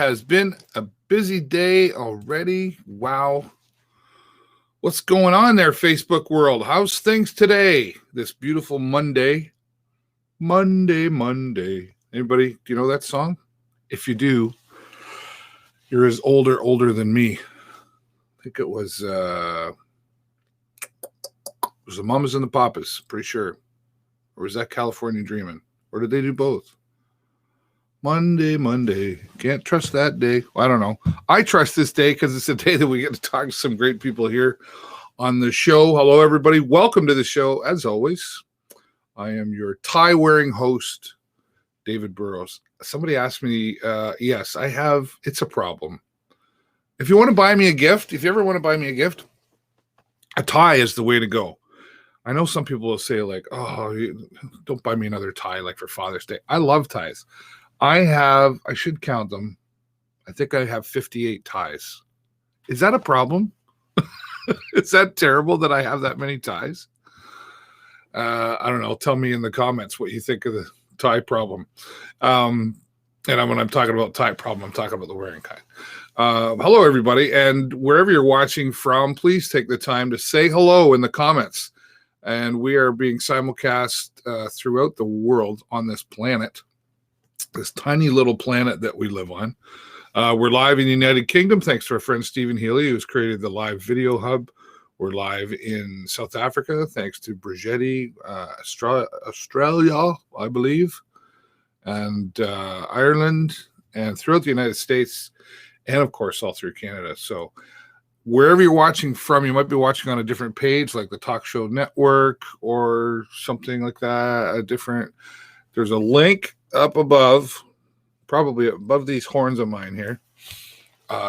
has been a busy day already. Wow. What's going on there, Facebook world? How's things today? This beautiful Monday. Monday. Anybody, do you know that song? If you do, you're as older than me. I think it was the Mamas and the Papas, pretty sure. Or was that California Dreamin'? Or did they do both? Monday. Can't trust that day. I don't know. I trust this day because it's a day that we get to talk to some great people here on the show. Hello, everybody. Welcome to the show. As always, I am your tie-wearing host, David Burrows. Somebody asked me, yes, I have. It's a problem. If you want to buy me a gift, a tie is the way to go. I know some people will say, like, oh, don't buy me another tie like for Father's Day. I love ties. I should count them. I think I have 58 ties. Is that a problem? Is that terrible that I have that many ties? I don't know. Tell me in the comments what you think of the tie problem. And when I'm talking about tie problem, I'm talking about the wearing kind. Hello, everybody. And wherever you're watching from, please take the time to say hello in the comments. And we are being simulcast throughout the world on this planet. This tiny little planet that we live on. We're live in the United Kingdom, thanks to our friend Stephen Healy, who's created the live video hub. We're live in South Africa, thanks to Brigetti, Australia, I believe, and Ireland, and throughout the United States, and of course, all through Canada. So wherever you're watching from, you might be watching on a different page, like the Talk Show Network or something like that, there's a link up above, probably above these horns of mine here.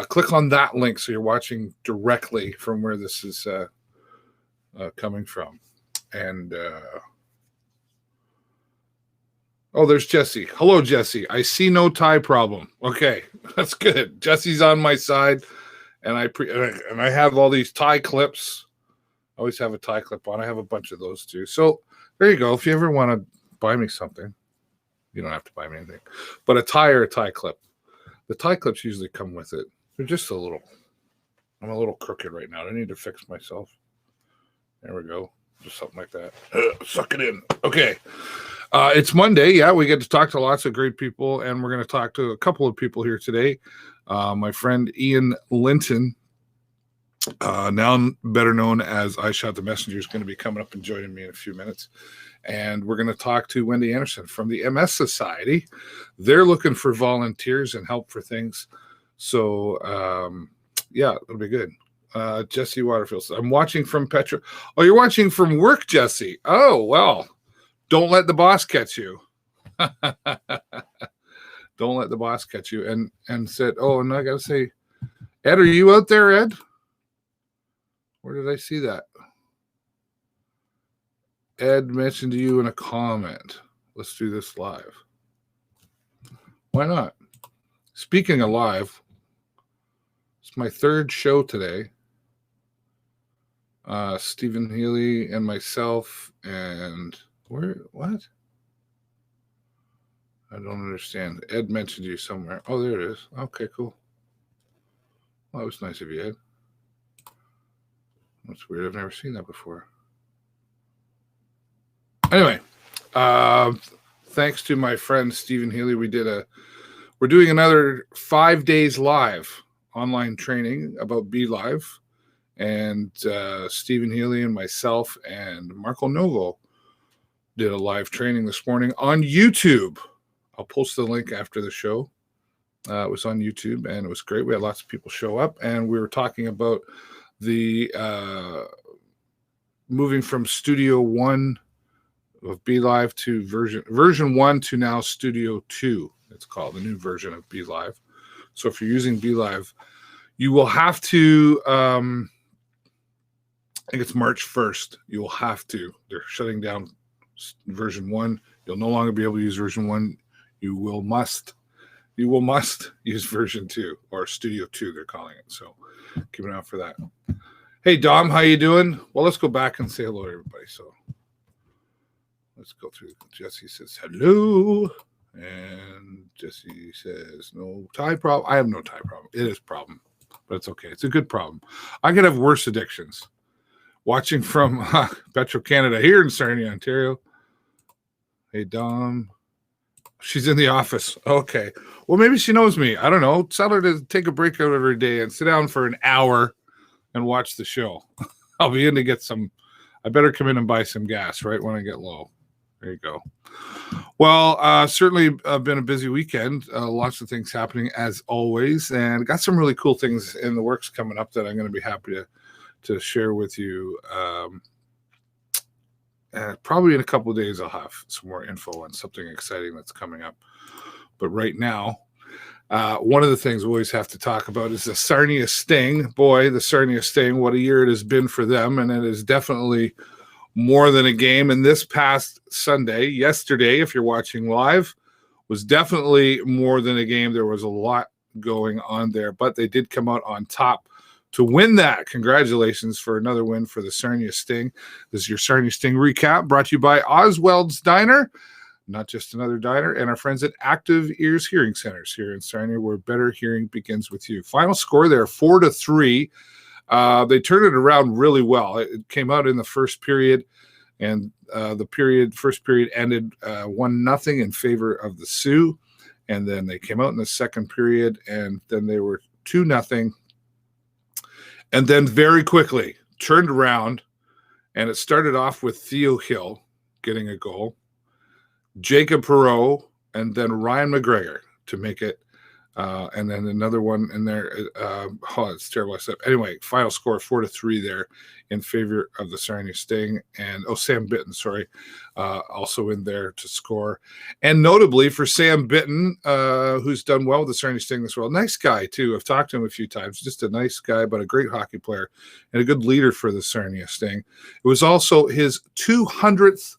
Click on that link so you're watching directly from where this is coming from. And there's Jesse. Hello, Jesse. I see no tie problem. Okay, that's good. Jesse's on my side, and I have all these tie clips. I always have a tie clip on. I have a bunch of those too. So there you go. If you ever want to buy me something, you don't have to buy me anything, but a tie or a tie clip. The tie clips usually come with it. They're just I'm a little crooked right now. I need to fix myself. There we go. Just something like that. Suck it in. Okay. It's Monday. Yeah, we get to talk to lots of great people, and we're going to talk to a couple of people here today. My friend Ian Linton, now better known as I Shot the Messenger, is going to be coming up and joining me in a few minutes. And we're going to talk to Wendi Anderson from the MS Society. They're looking for volunteers and help for things. So, yeah, it'll be good. Jesse Waterfield. I'm watching from Petra. Oh, you're watching from work, Jesse. Oh, well, don't let the boss catch you. Don't let the boss catch you. And said, oh, and I got to say, Ed, are you out there, Ed? Where did I see that? Ed mentioned to you in a comment. Let's do this live. Why not? Speaking of live, it's my third show today. Stephen Healy and myself and what? I don't understand. Ed mentioned you somewhere. Oh, there it is. Okay, cool. Well, that was nice of you, Ed. That's weird. I've never seen that before. Anyway, thanks to my friend Stephen Healy, we're doing another 5 days live online training about Be Live, and Stephen Healy and myself and Marco Novo did a live training this morning on YouTube. I'll post the link after the show. It was on YouTube, and it was great. We had lots of people show up, and we were talking about the moving from Studio 1 of Be Live to version 1 to now Studio 2. It's called the new version of Be Live. So if you're using Be Live, you will have to, I think it's March 1st. You will have to. They're shutting down version 1. You'll no longer be able to use version 1. You will must use version 2 or Studio 2, they're calling it. So keep an eye out for that. Hey, Dom, how you doing? Well, let's go back and say hello to everybody. So let's go through. Jesse says hello. And Jesse says, no tie problem. I have no tie problem. It is a problem, but it's okay. It's a good problem. I could have worse addictions. Watching from Petro Canada here in Sarnia, Ontario. Hey, Dom. She's in the office. Okay. Well, maybe she knows me. I don't know. Tell her to take a break out of her day and sit down for an hour and watch the show. I'll be in to get some. I better come in and buy some gas right when I get low. There you go. Well, certainly been a busy weekend. Lots of things happening as always, and got some really cool things in the works coming up that I'm going to be happy to share with you. Probably in a couple of days, I'll have some more info on something exciting that's coming up. But right now, one of the things we always have to talk about is the Sarnia Sting. Boy, the Sarnia Sting, what a year it has been for them, and it is definitely more than a game. And this past Sunday, yesterday, if you're watching live, was definitely more than a game. There was a lot going on there, but they did come out on top to win that. Congratulations for another win for the Sarnia Sting. This is your Sarnia Sting recap, brought to you by Oswald's Diner, not just another diner, and our friends at Active Ears Hearing Centers here in Sarnia, where better hearing begins with you. Final score there, 4-3. They turned it around really well. It came out in the first period, and the first period ended 1-0 in favor of the Sioux, and then they came out in the second period, and then they were 2-0, and then very quickly turned around, and it started off with Theo Hill getting a goal, Jacob Perreault, and then Ryan McGregor to make it. And then another one in there. It's terrible. Anyway, final score 4-3 there in favor of the Sarnia Sting. And Sam Bitten, also in there to score. And notably for Sam Bitten, who's done well with the Sarnia Sting this well. Nice guy, too. I've talked to him a few times. Just a nice guy, but a great hockey player and a good leader for the Sarnia Sting. It was also his 200th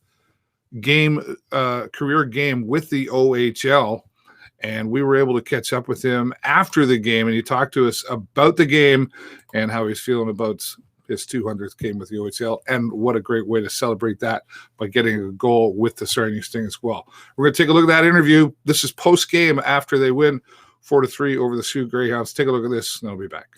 career game with the OHL. And we were able to catch up with him after the game, and he talked to us about the game and how he's feeling about his 200th game with the OHL, and what a great way to celebrate that by getting a goal with the Sarnia Sting as well. We're going to take a look at that interview. This is post-game after they win 4-3 over the Sioux Greyhounds. Take a look at this, and I'll be back.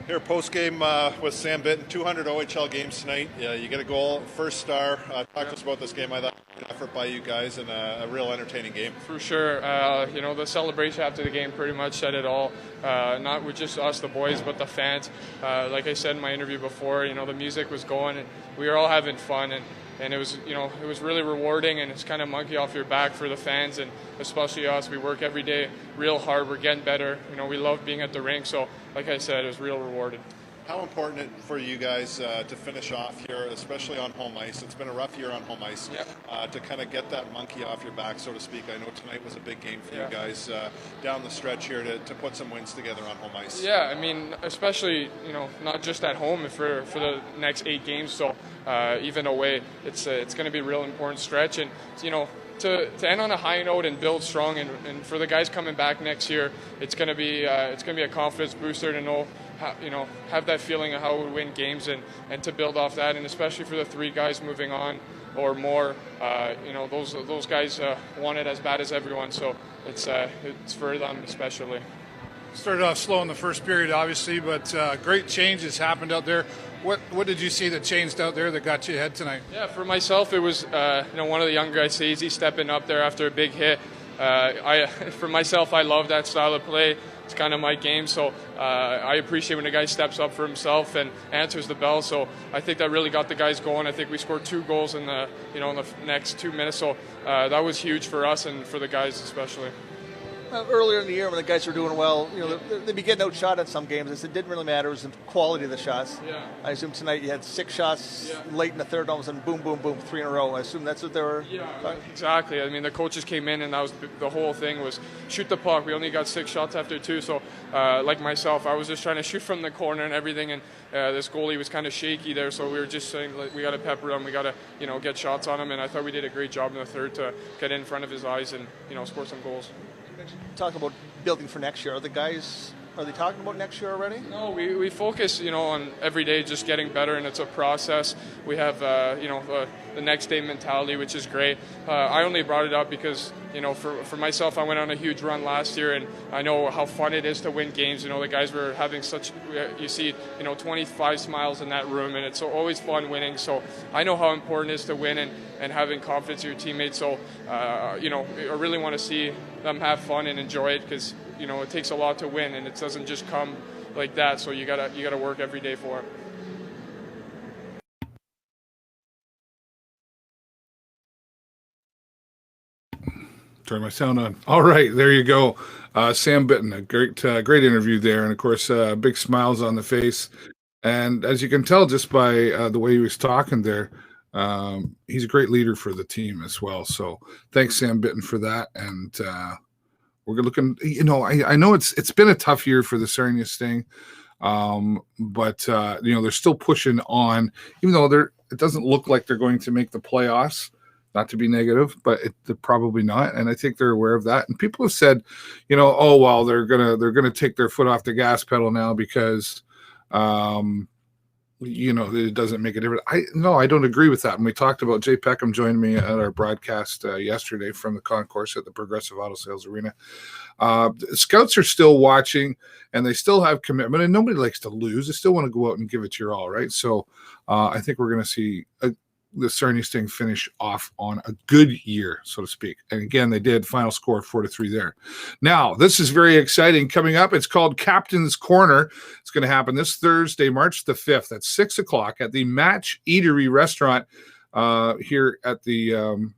Here, post-game with Sam Bitten, 200 OHL games tonight. You get a goal, first star. Talk to us about this game. I thought an effort by you guys and a real entertaining game. For sure. The celebration after the game pretty much said it all. Not with just us, the boys, but the fans. Like I said in my interview before, the music was going, and we were all having fun, and it was, it was really rewarding, and it's kind of monkey off your back for the fans, and especially us. We work every day real hard. We're getting better. We love being at the rink. So, like I said, it was real rewarding. How important it for you guys to finish off here, especially on home ice? It's been a rough year on home ice. Yeah. To kind of get that monkey off your back, so to speak. I know tonight was a big game for you guys down the stretch here to put some wins together on home ice. Yeah, especially, not just at home for the next 8 games. So even away, it's going to be a real important stretch. And, to end on a high note and build strong, and for the guys coming back next year, it's going to be a confidence booster to know how, have that feeling of how we win games and to build off that, and especially for the 3 guys moving on or more, those guys want it as bad as everyone, so it's for them especially. Started off slow in the first period, obviously, but great changes happened out there. What did you see that changed out there that got you ahead tonight? Yeah, for myself, it was one of the young guys, Sazy, stepping up there after a big hit. For myself, I love that style of play. It's kind of my game, so I appreciate when a guy steps up for himself and answers the bell. So I think that really got the guys going. I think we scored 2 goals in the next 2 minutes. So that was huge for us and for the guys especially. Earlier in the year when the guys were doing well, they'd be getting outshot at some games. It didn't really matter. It was the quality of the shots. Yeah. I assume tonight you had 6 shots late in the third, all of a sudden, boom, boom, boom, 3 in a row. I assume that's what they were. Yeah, exactly. The coaches came in, and that was the whole thing was shoot the puck. We only got 6 shots after 2. So, like myself, I was just trying to shoot from the corner and everything. And this goalie was kind of shaky there, so we were just saying we got to pepper him. We got to get shots on him. And I thought we did a great job in the third to get in front of his eyes and score some goals. Talk about building for next year. Are the guys Are they talking about next year already? No, we focus, on every day just getting better, and it's a process. We have, the next day mentality, which is great. I only brought it up because, for myself, I went on a huge run last year, and I know how fun it is to win games. The guys were having you see, 25 smiles in that room, and it's always fun winning. So I know how important it is to win and having confidence in your teammates. So, I really want to see them have fun and enjoy it because, it takes a lot to win, and it doesn't just come like that. So you gotta work every day for it. Turn my sound on. All right, there you go. Sam Bitten, a great interview there, and of course, big smiles on the face. And as you can tell just by the way he was talking there, he's a great leader for the team as well. So thanks, Sam Bitten, for that. And we're looking. I know it's been a tough year for the Sarnia Sting, but they're still pushing on, even though it doesn't look like they're going to make the playoffs. Not to be negative, but they're probably not, and I think they're aware of that. And people have said, oh well, they're gonna take their foot off the gas pedal now because, it doesn't make a difference. I don't agree with that. And we talked about Jay Peckham joined me at our broadcast yesterday from the concourse at the Progressive Auto Sales Arena. Scouts are still watching, and they still have commitment, and nobody likes to lose. They still want to go out and give it your all, right? So I think we're going to see the Sarnia Sting finish off on a good year, so to speak. And again, they did. Final score 4-3 there. Now, this is very exciting coming up. It's called Captain's Corner. It's going to happen this Thursday, March the 5th at 6 o'clock at the Match Eatery Restaurant here at the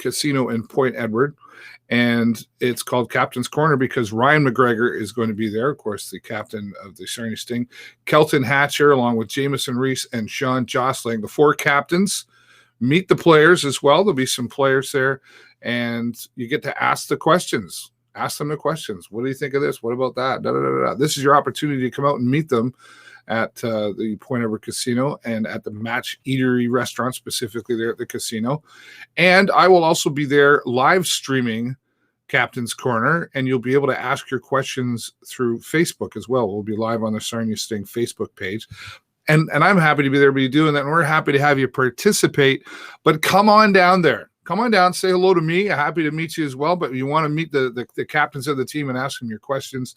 casino in Point Edward. And it's called Captain's Corner because Ryan McGregor is going to be there, of course, the captain of the Sarnia Sting. Kelton Hatcher, along with Jamison Reese and Sean Jostling, the four captains. Meet the players as well. There'll be some players there, and you get to ask the questions. Ask them the questions. What do you think of this? What about that? Da, da, da, da. This is your opportunity to come out and meet them at the Point Edward Casino and at the Match Eatery Restaurant, specifically there at the casino. And I will also be there live streaming Captain's Corner, and you'll be able to ask your questions through Facebook as well. We'll be live on the Sarnia Sting Facebook page. And I'm happy to be there, be doing that, and we're happy to have you participate. But come on down there. Come on down, say hello to me. I'm happy to meet you as well. But you want to meet the captains of the team and ask them your questions,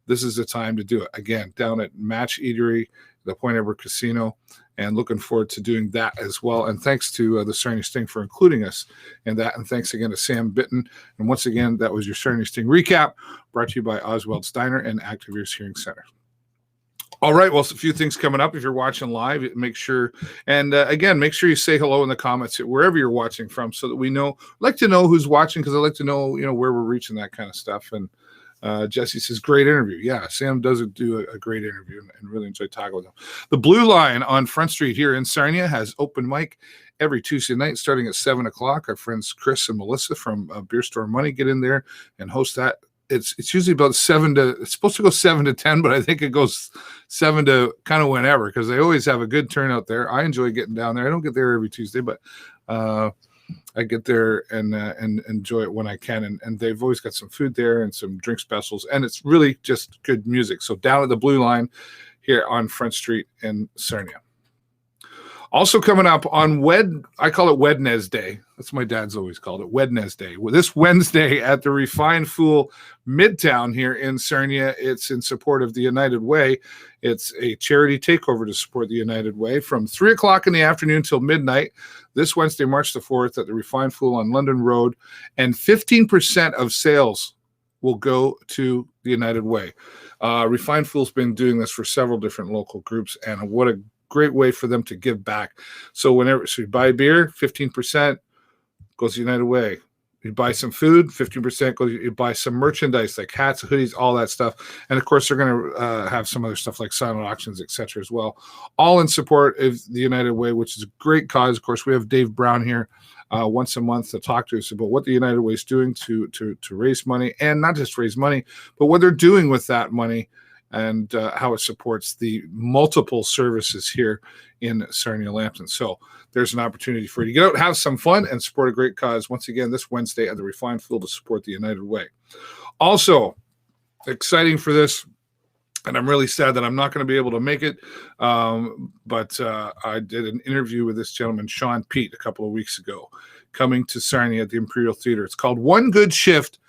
this is the time to do it. Again, down at Match Eatery, the Point Edward Casino, and looking forward to doing that as well. And thanks to the Sarnia Sting for including us in that. And thanks again to Sam Bitten. And once again, that was your Sarnia Sting recap, brought to you by Oswald Steiner and Active Ears Hearing Center. All right, well, a few things coming up. If you're watching live, make sure, and again, make sure you say hello in the comments wherever you're watching from, so that we know. I'd like to know who's watching, because I like to know, where we're reaching, that kind of stuff. And Jesse says, great interview. Yeah, Sam does do a great interview, and really enjoy talking with him. The Blue Line on Front Street here in Sarnia has open mic every Tuesday night starting at 7 o'clock. Our friends Chris and Melissa from Beer Store Money get in there and host that. It's usually about it's supposed to go 7 to 10, but I think it goes 7 to kind of whenever, because they always have a good turnout there. I enjoy getting down there. I don't get there every Tuesday, but I get there and enjoy it when I can. And they've always got some food there and some drink specials, and it's really just good music. So down at the Blue Line here on Front Street in Sarnia. Also coming up on I call it Wednesday. That's what my dad's always called it, Wednesday. Well, this Wednesday at the Refined Fool Midtown here in Sarnia, it's in support of the United Way. It's a charity takeover to support the United Way from 3 o'clock in the afternoon till midnight this Wednesday, March the 4th at the Refined Fool on London Road. And 15% of sales will go to the United Way. Refined Fool's been doing this for several different local groups, and what a great way for them to give back. So you buy beer, 15% goes to United Way. You buy some food, 15% goes. You buy some merchandise like hats, hoodies, all that stuff. And of course, they're going to have some other stuff like silent auctions, etc. as well. All in support of the United Way, which is a great cause. Of course, we have Dave Brown here once a month to talk to us about what the United Way is doing to raise money, and not just raise money, but what they're doing with that money, and how it supports the multiple services here in Sarnia-Lambton. So there's an opportunity for you to get out, have some fun, and support a great cause. Once again, this Wednesday at the Refined Fool to support the United Way. Also, exciting for this, and I'm really sad that I'm not going to be able to make it. But I did an interview with this gentleman, Sean Pete, a couple of weeks ago, coming to Sarnia at the Imperial Theatre. It's called One Good Shift,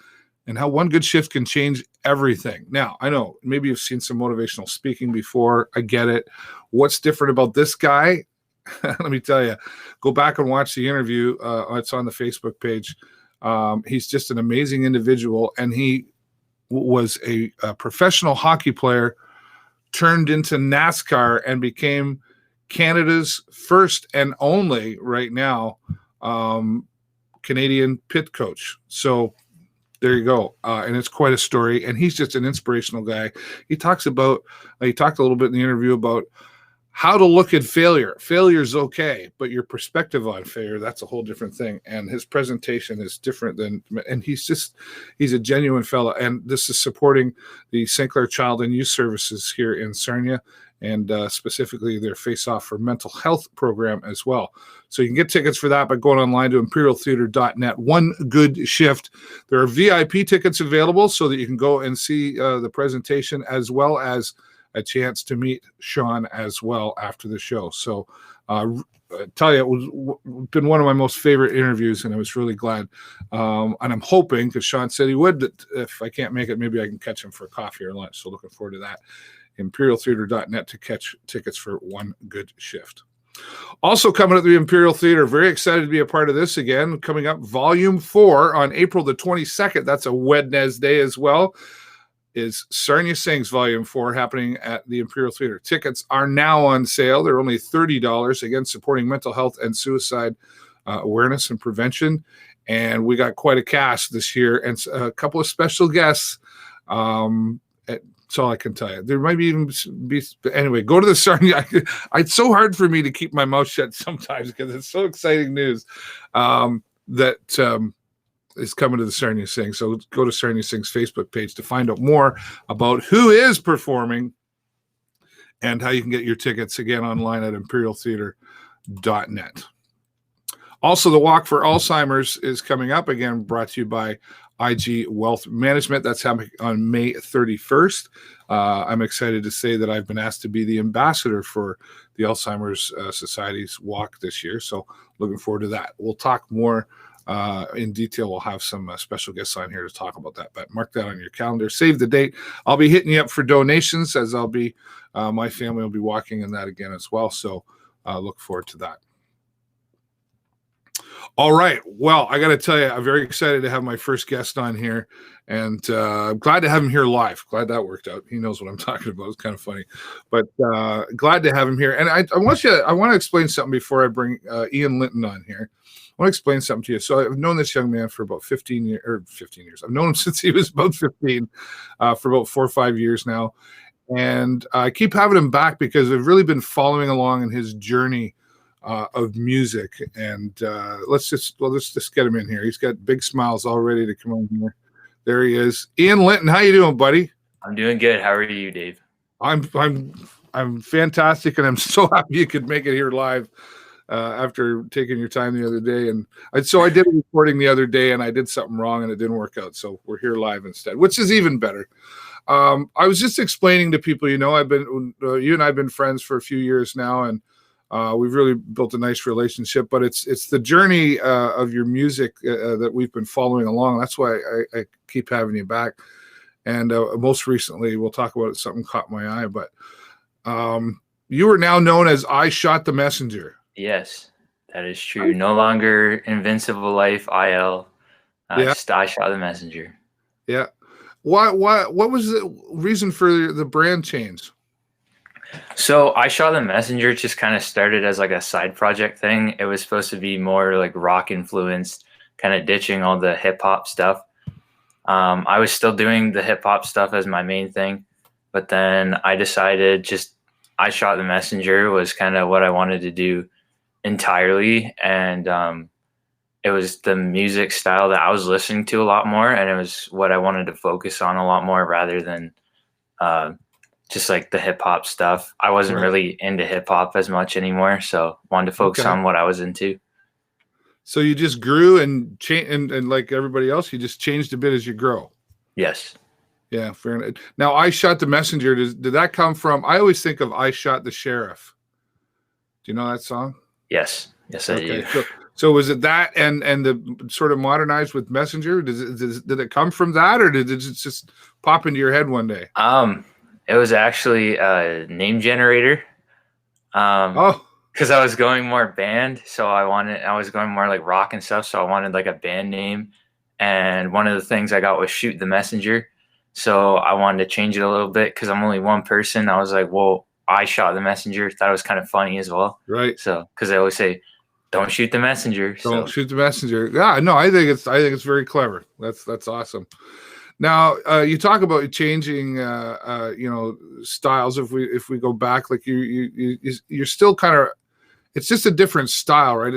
and how one good shift can change everything. Now, I know maybe you've seen some motivational speaking before. I get it. What's different about this guy? Let me tell you, go back and watch the interview. It's on the Facebook page. He's just an amazing individual, and he was a professional hockey player, turned into NASCAR, and became Canada's first and only, right now, Canadian pit coach. So there you go. And it's quite a story. And he's just an inspirational guy. He talked a little bit in the interview about how to look at failure. Failure is okay, but your perspective on failure, that's a whole different thing. And his presentation is different and he's a genuine fella. And this is supporting the St. Clair Child and Youth Services here in Sarnia, and specifically their Face Off for Mental Health program as well. So you can get tickets for that by going online to imperialtheatre.net. One Good Shift. There are VIP tickets available so that you can go and see the presentation, as well as a chance to meet Sean as well after the show. So I tell you, it was been one of my most favorite interviews, and I was really glad. And I'm hoping, because Sean said he would, that if I can't make it, maybe I can catch him for coffee or lunch. So looking forward to that. imperialtheatre.net to catch tickets for One Good Shift. Also coming at the Imperial Theatre, very excited to be a part of this again. Coming up, Volume 4 on April the 22nd. That's a Wednesday as well. Is Sarnia Sings Volume 4 happening at the Imperial Theatre. Tickets are now on sale. They're only $30. Again, supporting mental health and suicide awareness and prevention. And we got quite a cast this year and a couple of special guests. That's all I can tell you. There might even be anyway. Go to the Sarnia. It's so hard for me to keep my mouth shut sometimes because it's so exciting news that is coming to the Sarnia Sing. So go to Sarnia Sing's Facebook page to find out more about who is performing and how you can get your tickets, again, online at imperialtheatre.net. Also, the Walk for Alzheimer's is coming up, again, brought to you by IG Wealth Management. That's happening on May 31st. I'm excited to say that I've been asked to be the ambassador for the Alzheimer's Society's walk this year. So looking forward to that. We'll talk more in detail. We'll have some special guests on here to talk about that, but mark that on your calendar. Save the date. I'll be hitting you up for donations, as I'll be, my family will be walking in that again as well. So look forward to that. All right. Well, I got to tell you, I'm very excited to have my first guest on here, and I'm glad to have him here live. Glad that worked out. He knows what I'm talking about. It's kind of funny, but glad to have him here. And I want to explain something before I bring Ian Linton on here. I want to explain something to you. So I've known this young man for about 15 years. I've known him since he was about 15, for about 4 or 5 years now. And I keep having him back because I've really been following along in his journey of music. And let's just get him in here. He's got big smiles all ready to come on here. There he is. Ian Linton, how you doing, buddy? I'm doing good. How are you, Dave? I'm fantastic, and I'm so happy you could make it here live after taking your time the other day. And so I did a recording the other day, and I did something wrong, and it didn't work out. So we're here live instead, which is even better. I was just explaining to people, you and I've been friends for a few years now, and we've really built a nice relationship. But it's the journey of your music that we've been following along. That's why I keep having you back. And most recently, we'll talk about it. Something caught my eye, but you are now known as I Shot the Messenger. Yes, that is true. No longer Invincible Life IL. Yeah. Just I Shot the Messenger. Yeah. What was the reason for the brand change? So I Shot the Messenger just kind of started as like a side project thing. It was supposed to be more like rock influenced, kind of ditching all the hip hop stuff. I was still doing the hip hop stuff as my main thing, but then I decided just I Shot the Messenger was kind of what I wanted to do entirely. And it was the music style that I was listening to a lot more, and it was what I wanted to focus on a lot more rather than just like the hip hop stuff. I wasn't really into hip hop as much anymore, so wanted to focus on what I was into. So you just grew and changed, and like everybody else, you just changed a bit as you grow. Yes. Yeah, fair enough. Now, I Shot the Messenger. Did that come from? I always think of I Shot the Sheriff. Do you know that song? Yes, I do. So was it that and the sort of modernized with Messenger? Did it come from that, or did it just pop into your head one day? It was actually a name generator. Because I was going more band, so I was going more like rock and stuff, so I wanted like a band name. And one of the things I got was Shoot the Messenger. So I wanted to change it a little bit because I'm only one person. I was like, well, I shot the messenger. Thought it was kind of funny as well. Right. So, because they always say, don't shoot the messenger. Don't shoot the messenger. Yeah, no, I think it's very clever. That's awesome. Now, you talk about changing, styles. If we go back, like you're still kind of, it's just a different style, right?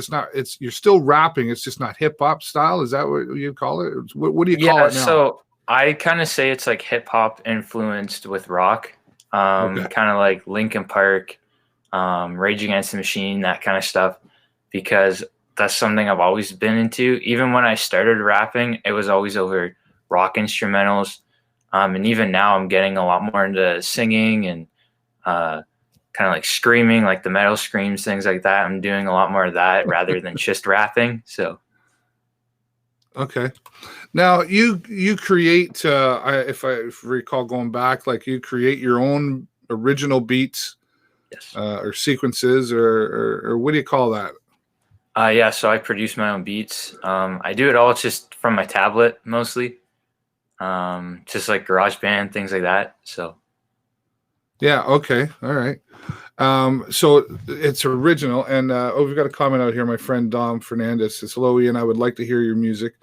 You're still rapping. It's just not hip hop style. Is that what you call it? What do you call it now? So I kind of say it's like hip hop influenced with rock, kind of like Linkin Park, Rage Against the Machine, that kind of stuff, because that's something I've always been into. Even when I started rapping, it was always over rock instrumentals. And even now I'm getting a lot more into singing and kind of like screaming, like the metal screams, things like that. I'm doing a lot more of that rather than just rapping. So. Okay. Now you create, if I recall going back, like you create your own original beats, yes, or sequences, or what do you call that? Yeah. So I produce my own beats. I do it all just from my tablet mostly, just like GarageBand, things like that. So. Yeah. Okay. All right. So it's original, and we've got a comment out here. My friend Dom Fernandez says, "Hello, Ian. I would like to hear your music."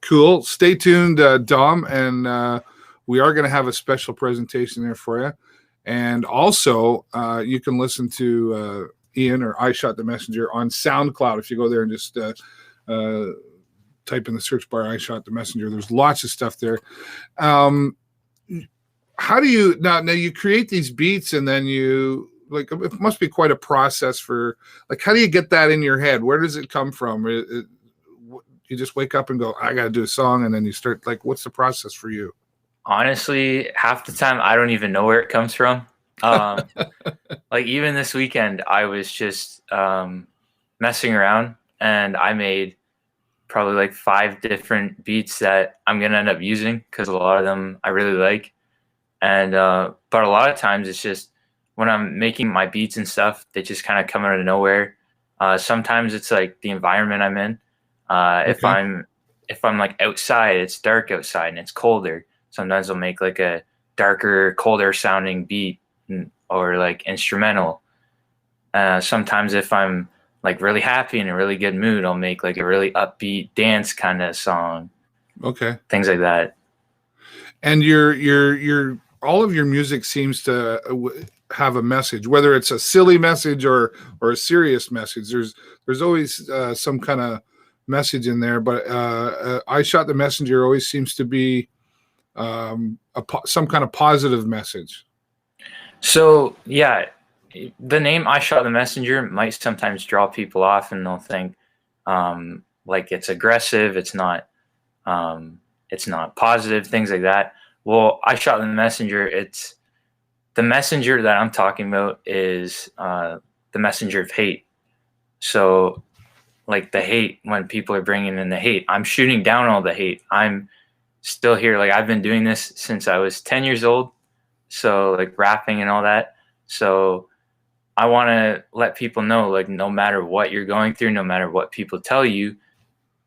Cool. Stay tuned, Dom, and we are going to have a special presentation there for you. And also, you can listen to Ian or I Shot the Messenger on SoundCloud. If you go there and just type in the search bar, I Shot the Messenger. There's lots of stuff there. How do you now you create these beats, and then you, like, it must be quite a process for, like, how do you get that in your head? Where does it come from? You just wake up and go, I got to do a song, and then you start, like, what's the process for you? Honestly, half the time I don't even know where it comes from. Like even this weekend, I was just messing around, and I made probably like 5 different beats that I'm going to end up using because a lot of them I really like. And but a lot of times it's just when I'm making my beats and stuff, they just kind of come out of nowhere. Sometimes it's like the environment I'm in. If I'm like outside, it's dark outside and it's colder. Sometimes I'll make like a darker, colder sounding beat or like instrumental. Sometimes if I'm like really happy in a really good mood, I'll make like a really upbeat dance kind of song. Okay. Things like that. And your all of your music seems to have a message, whether it's a silly message or a serious message. There's always some kind of message in there, but I Shot the Messenger always seems to be some kind of positive message. So yeah, the name I Shot the Messenger might sometimes draw people off, and they'll think like it's aggressive, it's not positive, things like that. Well, I Shot the Messenger, it's the messenger that I'm talking about is the messenger of hate. So like the hate, when people are bringing in the hate, I'm shooting down all the hate. I'm still here. Like I've been doing this since I was 10 years old. So like rapping and all that. So I want to let people know, like, no matter what you're going through, no matter what people tell you,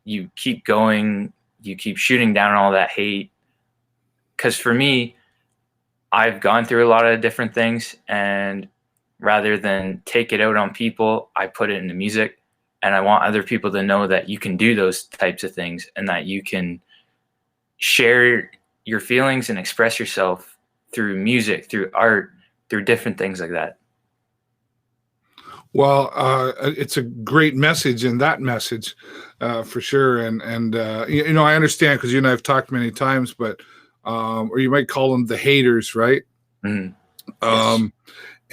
you keep going, you keep shooting down all that hate. Because for me, I've gone through a lot of different things, and rather than take it out on people, I put it into music. And I want other people to know that you can do those types of things and that you can share your feelings and express yourself through music, through art, through different things like that. Well, it's a great message in that message, for sure. And I understand, because you and I have talked many times, but or you might call them the haters, right? Mm-hmm. Yes.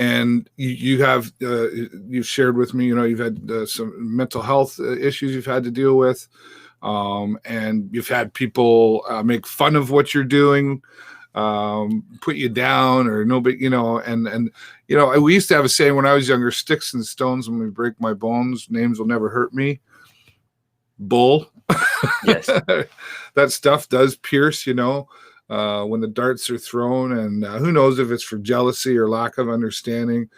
And you have you've shared with me, you've had some mental health issues you've had to deal with. and you've had people make fun of what you're doing, put you down, or nobody, and we used to have a saying when I was younger: sticks and stones when we break my bones, names will never hurt me. Bull. Yes. That stuff does pierce, when the darts are thrown, and who knows if it's for jealousy or lack of understanding.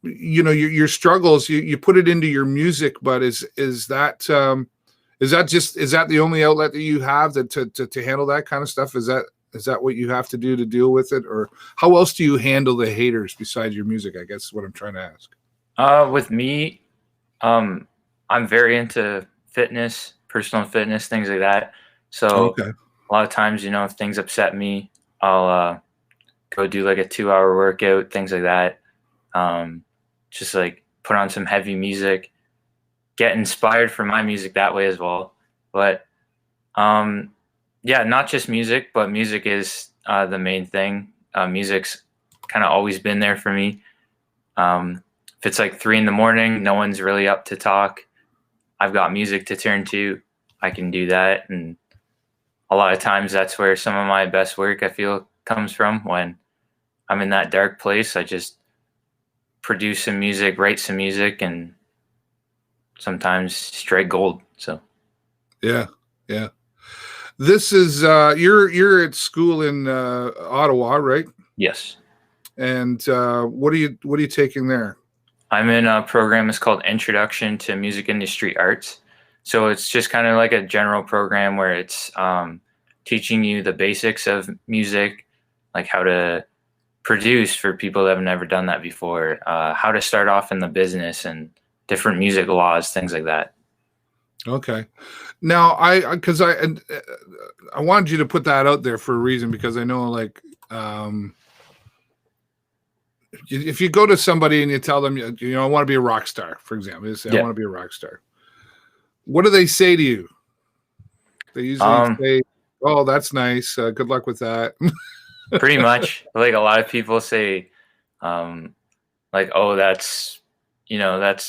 Your struggles, you put it into your music, but is that the only outlet that you have to handle that kind of stuff? Is that what you have to do to deal with it, or how else do you handle the haters besides your music? I guess is what I'm trying to ask. With me, I'm very into fitness, personal fitness, things like that. So a lot of times, if things upset me, I'll go do like a 2-hour workout, things like that. Just like put on some heavy music, get inspired from my music that way as well. But not just music, but music is the main thing. Music's kind of always been there for me. If it's like 3 a.m, no one's really up to talk, I've got music to turn to. I can do that. And a lot of times that's where some of my best work I feel comes from. When I'm in that dark place, I just produce some music, write some music, and sometimes straight gold. So yeah. This is you're at school in Ottawa, right? Yes. And what are you taking there? I'm in a program. It's called Introduction to Music Industry Arts. So it's just kind of like a general program where it's teaching you the basics of music, like how to produce for people that have never done that before, how to start off in the business, and different music laws, things like that. Okay. Now, I wanted you to put that out there for a reason, because I know, like, if you go to somebody and you tell them, I want to be a rock star, for example, they say, I want to be a rock star. What do they say to you? They usually say, oh, that's nice. Good luck with that. Pretty much. Like, a lot of people say, like, oh, that's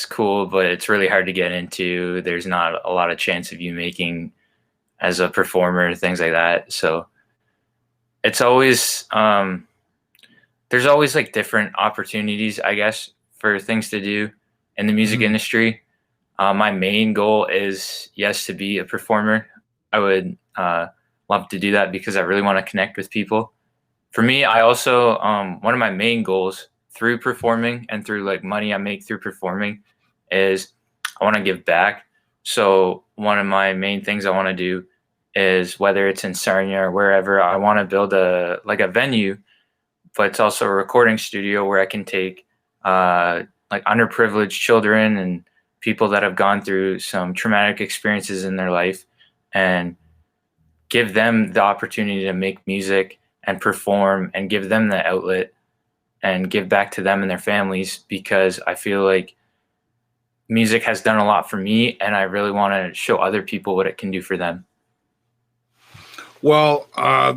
cool, but it's really hard to get into. There's not a lot of chance of you making as a performer, things like that. So it's always, there's always like different opportunities, I guess, for things to do in the music industry. My main goal is, yes, to be a performer. I would love to do that because I really want to connect with people. For me, I also, one of my main goals through performing and through like money I make through performing is I want to give back. So one of my main things I want to do is, whether it's in Sarnia or wherever, I want to build a venue, but it's also a recording studio where I can take like underprivileged children and people that have gone through some traumatic experiences in their life and give them the opportunity to make music and perform and give them the outlet and give back to them and their families, because I feel like music has done a lot for me and I really want to show other people what it can do for them. Well,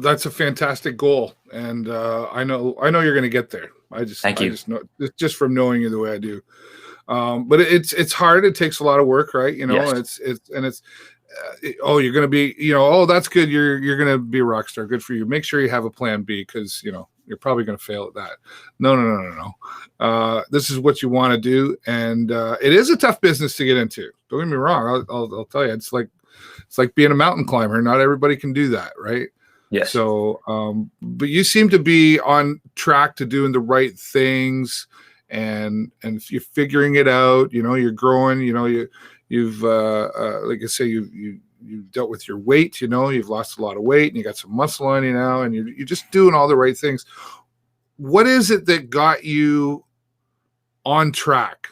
that's a fantastic goal, and I know you're going to get there. Thank you. I just know, just from knowing you the way I do. But it's hard. It takes a lot of work, right? Yes. You're going to be, oh, that's good. You're going to be a rock star. Good for you. Make sure you have a plan B, because you're probably going to fail at that. No. This is what you want to do, and it is a tough business to get into. Don't get me wrong. I'll tell you, it's like being a mountain climber. Not everybody can do that, right? Yes. So, but you seem to be on track to doing the right things, and you're figuring it out. You're growing. You've like I say, you've dealt with your weight. You've lost a lot of weight, and you got some muscle on you now, and you're just doing all the right things. What is it that got you on track?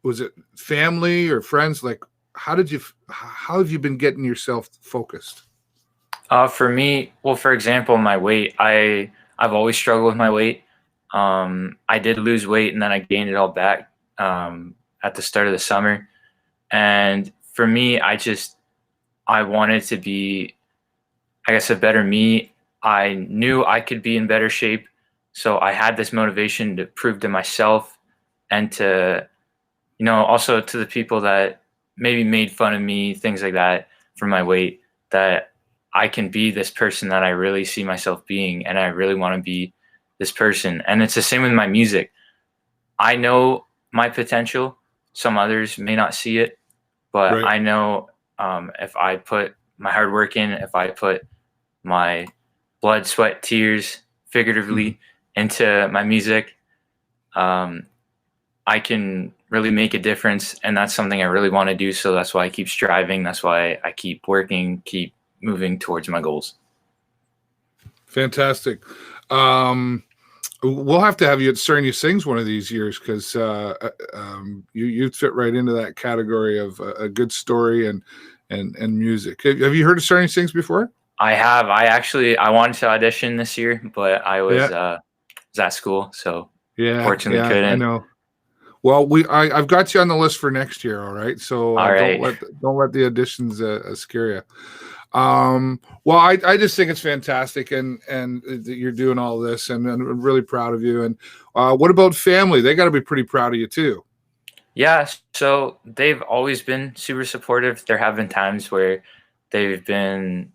Was it family or friends? Like, how have you been getting yourself focused? For me, well, for example, my weight, I've always struggled with my weight. I did lose weight, and then I gained it all back at the start of the summer. And for me, I wanted to be, I guess, a better me. I knew I could be in better shape. So I had this motivation to prove to myself and to also to the people that maybe made fun of me, things like that, for my weight, that I can be this person that I really see myself being, and I really want to be this person. And it's the same with my music. I know my potential. Some others may not see it, but Right. I know if I put my hard work in, if I put my blood, sweat, tears, figuratively, into my music, I can really make a difference. And that's something I really want to do. So that's why I keep striving. That's why I keep working, keep moving towards my goals. Fantastic. We'll have to have you at Sarnia Sings one of these years, because you fit right into that category of a good story and music. Have you heard of Sarnia Sings before? I have. I wanted to audition this year, but I was at school, so fortunately couldn't. I know. Well, I've got you on the list for next year. All right, so All right. don't let the auditions scare you. Well, I just think it's fantastic, and that you're doing all this, and I'm really proud of you. And what about family? They got to be pretty proud of you too. Yeah, so they've always been super supportive. There have been times where they've been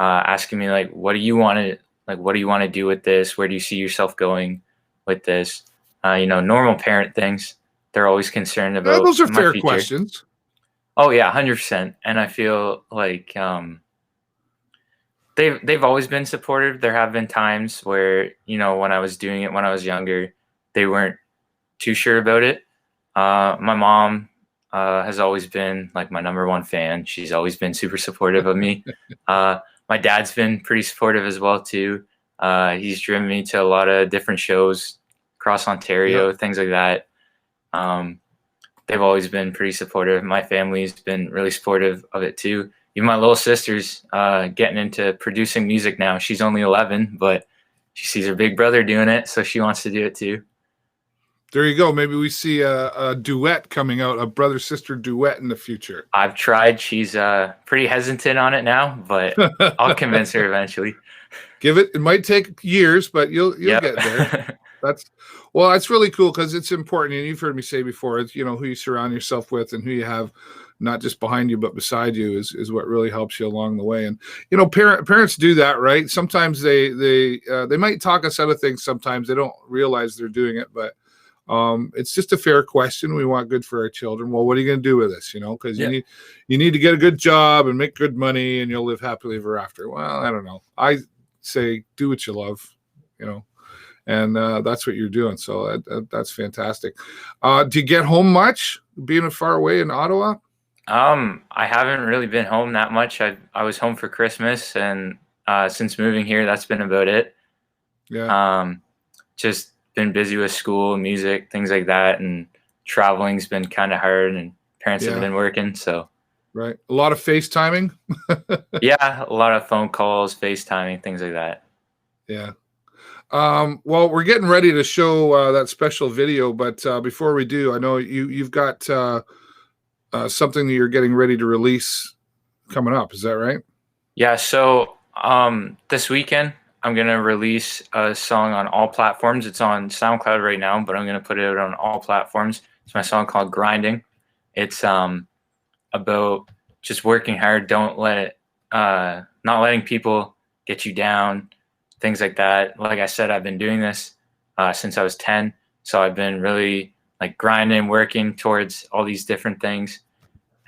asking me, like, what do you want to do with this? Where do you see yourself going with this? Normal parent things. They're always concerned about. Those are my fair future. questions. Oh yeah, 100%. And I feel like they've always been supportive. There have been times where, when I was doing it when I was younger, they weren't too sure about it. My mom has always been like my number one fan. She's always been super supportive of me. My dad's been pretty supportive as well too. He's driven me to a lot of different shows across Ontario, things like that. They've always been pretty supportive. My family's been really supportive of it too. Even my little sister's getting into producing music now. She's only 11, but she sees her big brother doing it, so she wants to do it too. There you go. Maybe we see a duet coming out, a brother-sister duet in the future. I've tried. She's pretty hesitant on it now, but I'll convince her eventually. It might take years, but you'll get there. That's really cool, because it's important. And you've heard me say before, it's, who you surround yourself with and who you have not just behind you, but beside you is what really helps you along the way. And, parents do that, right? Sometimes they might talk us out of things. Sometimes they don't realize they're doing it, but it's just a fair question. We want good for our children. Well, what are you going to do with this? Because you need to get a good job and make good money, and you'll live happily ever after. Well, I don't know. I say do what you love, and that's what you're doing. So that's fantastic. Do you get home much, being far away in Ottawa? I haven't really been home that much. I was home for Christmas, and since moving here, that's been about it. Yeah. Just been busy with school, music, things like that, and traveling's been kind of hard, and parents have been working, so. Right. A lot of FaceTiming? Yeah, a lot of phone calls, FaceTiming, things like that. Yeah. Well, we're getting ready to show that special video, but before we do, I know you've got something that you're getting ready to release coming up. Is that right? Yeah, so this weekend, I'm going to release a song on all platforms. It's on SoundCloud right now, but I'm going to put it out on all platforms. It's my song called Grinding. It's about just working hard. Not letting people get you down, things like that. Like I said, I've been doing this since I was 10. So I've been really grinding, working towards all these different things.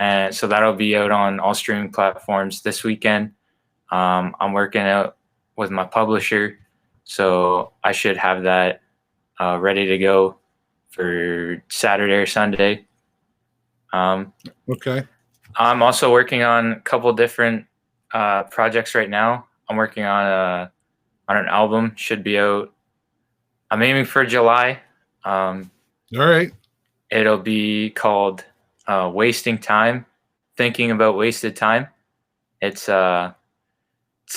And so that'll be out on all streaming platforms this weekend. I'm working out with my publisher, so I should have that ready to go for Saturday or Sunday. Okay. I'm also working on a couple different projects right now. I'm working on an album, should be out. I'm aiming for July. All right. It'll be called Wasting Time, Thinking About Wasted Time. It's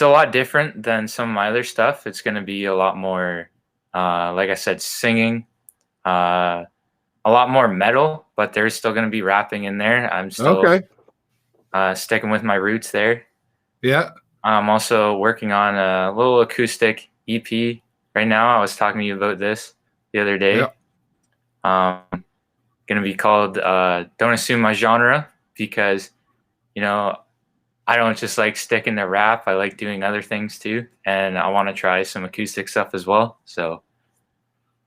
a lot different than some of my other stuff. It's going to be a lot more, like I said, singing, a lot more metal, but there's still going to be rapping in there. I'm still sticking with my roots there. Yeah. I'm also working on a little acoustic EP right now. I was talking to you about this the other day. Yeah. going to be called Don't Assume My Genre, because, I don't just like sticking to rap. I like doing other things too. And I want to try some acoustic stuff as well. So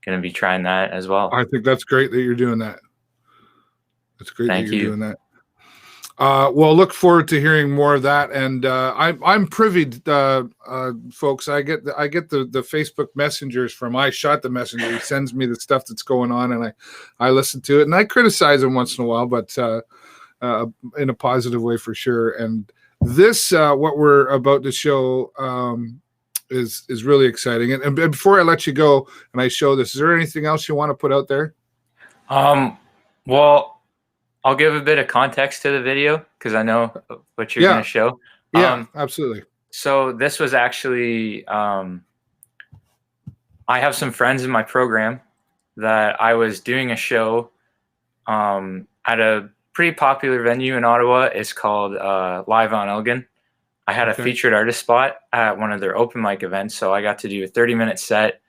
going to be trying that as well. I think that's great that you're doing that. It's great that you're doing that. Well, look forward to hearing more of that. And I'm privy, folks. I get the Facebook messengers from I Shot the Messenger. He sends me the stuff that's going on, and I listen to it, and I criticize him once in a while, but in a positive way for sure. And this, what we're about to show, is really exciting. And before I let you go and I show this, is there anything else you want to put out there? Well, I'll give a bit of context to the video because I know what you're going to show. Yeah, absolutely. So this was actually, I have some friends in my program that I was doing a show at a pretty popular venue in Ottawa. It's called Live on Elgin. I had a featured artist spot at one of their open mic events. So I got to do a 30-minute set,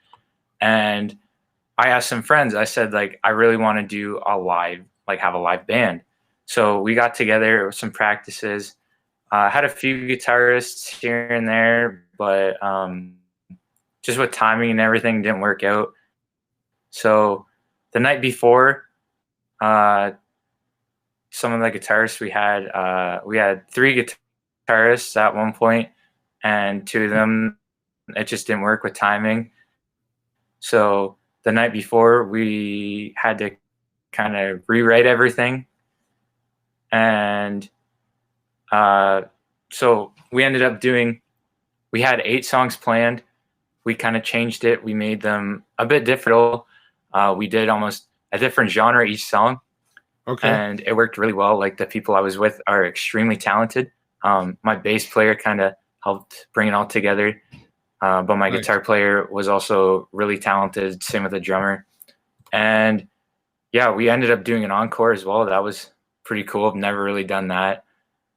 and I asked some friends, I said, like, I really want to do a live, like have a live band. So we got together with some practices. Had a few guitarists here and there, but just with timing and everything didn't work out. So the night before, some of the guitarists we had 3 guitarists at one point, and 2 of them, it just didn't work with timing. So the night before, we had to kind of rewrite everything. And so we ended up we had 8 songs planned. We kind of changed it. We made them a bit different. We did almost a different genre each song. Okay. And it worked really well. Like, the people I was with are extremely talented. My bass player kind of helped bring it all together. But my guitar player was also really talented. Same with the drummer. And yeah, we ended up doing an encore as well. That was pretty cool. I've never really done that.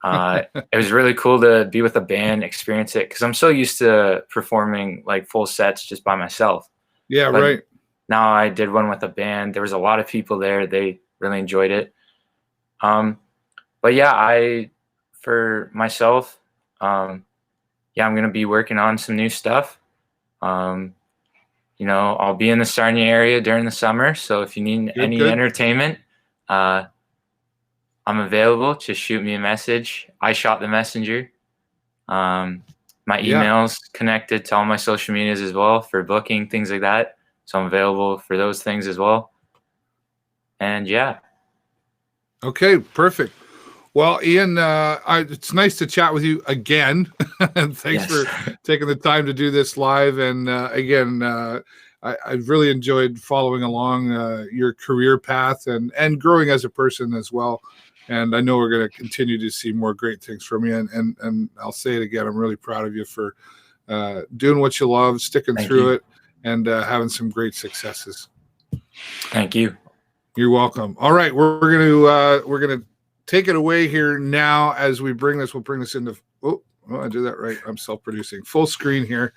It was really cool to be with a band, experience it, because I'm so used to performing like full sets just by myself. Yeah, but right. Now I did one with a band. There was a lot of people there. They really enjoyed it. But yeah, for myself, I'm going to be working on some new stuff. I'll be in the Sarnia area during the summer. So if you need any entertainment, I'm available. Just shoot me a message. I Shot the Messenger. My email's connected to all my social medias as well for booking, things like that. So I'm available for those things as well. And yeah. Okay, perfect. Well, Ian, it's nice to chat with you again. And thanks for taking the time to do this live. And again, I've really enjoyed following along your career path and growing as a person as well. And I know we're going to continue to see more great things from you. And I'll say it again, I'm really proud of you for doing what you love, sticking through it, and having some great successes. Thank you. You're welcome. All right, we're gonna take it away here now as we bring this. We'll bring this into. Oh, I do that right. I'm self-producing. Full screen here.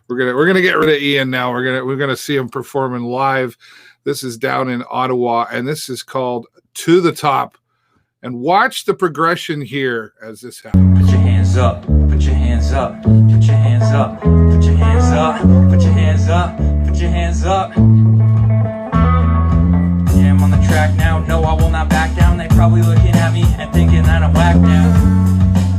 We're gonna get rid of Ian now. We're gonna see him performing live. This is down in Ottawa, and this is called To the Top. And watch the progression here as this happens. Put your hands up. Put your hands up. Put your hands up. Put your hands up. Put your hands up. Put your hands up. Yeah, I'm on the track now. No, I will not back down. They probably looking at me and thinking that I'm whacked now.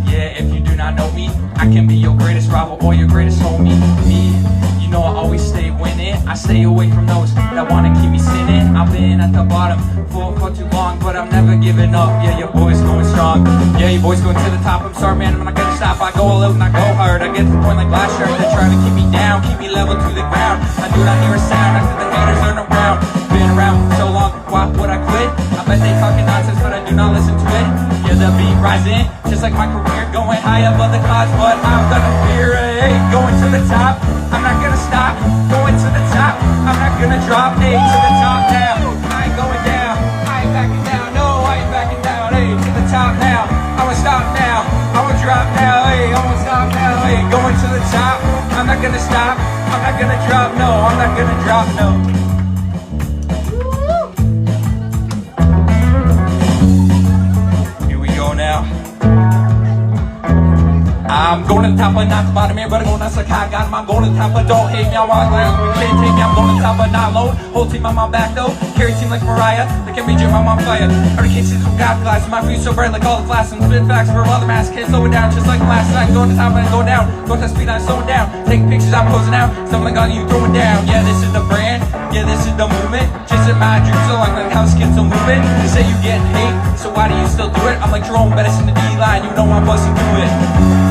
Yeah, if you do not know me, I can be your greatest rival or your greatest homie. Me, you know I always stay winning. I stay away from those that want to keep me sinning. I've been at the bottom for too long, but I'm never giving up. Yeah, your boy's going strong. Yeah, your boy's going to the top. I'm sorry, man, I'm not gonna stop. I go all out and I go hard. I get to the point like last year. They're trying to keep me down, keep me level to the ground. I do not hear a sound after the haters turn around. Been around so long, why would I quit? I bet they talking nonsense, but I do not listen to it. Yeah, the beat rising, just like my career, going high above the clouds, but I'm gonna fear it. Going to the top, I'm not gonna stop. Going to the top, I'm not gonna drop. Hey, to the top now, I ain't going down. I ain't backing down, no, I ain't backing down. Hey, to the top now, I won't stop now. I won't drop now, hey, I won't stop now. Hey, going to the top, I'm not gonna stop. I'm not gonna drop, no, I'm not gonna drop, no. I'm going to the top, but not the bottom. Everybody going nuts like I got him. I'm going to the top, but don't hate me. I want to can't take me. I'm going to the top, but not alone. Whole team on my back though. Carry team like Mariah. Like every gym I'm on fire. Hurricane season from God glass. My view so bright like all the glass. And spin facts for other mass. Can't slow it down just like last night. Going to the top and going down. Going to the speed, I'm slowing down. Taking pictures, I'm posing out. Stumbling on you, throwing down. Yeah, this is the brand. Yeah, this is the movement. Just in my dreams, so like how skins are moving. They say you getting hate, so why do you still do it? I'm like Jerome Bettis in the D-line. You know I'm busting through it.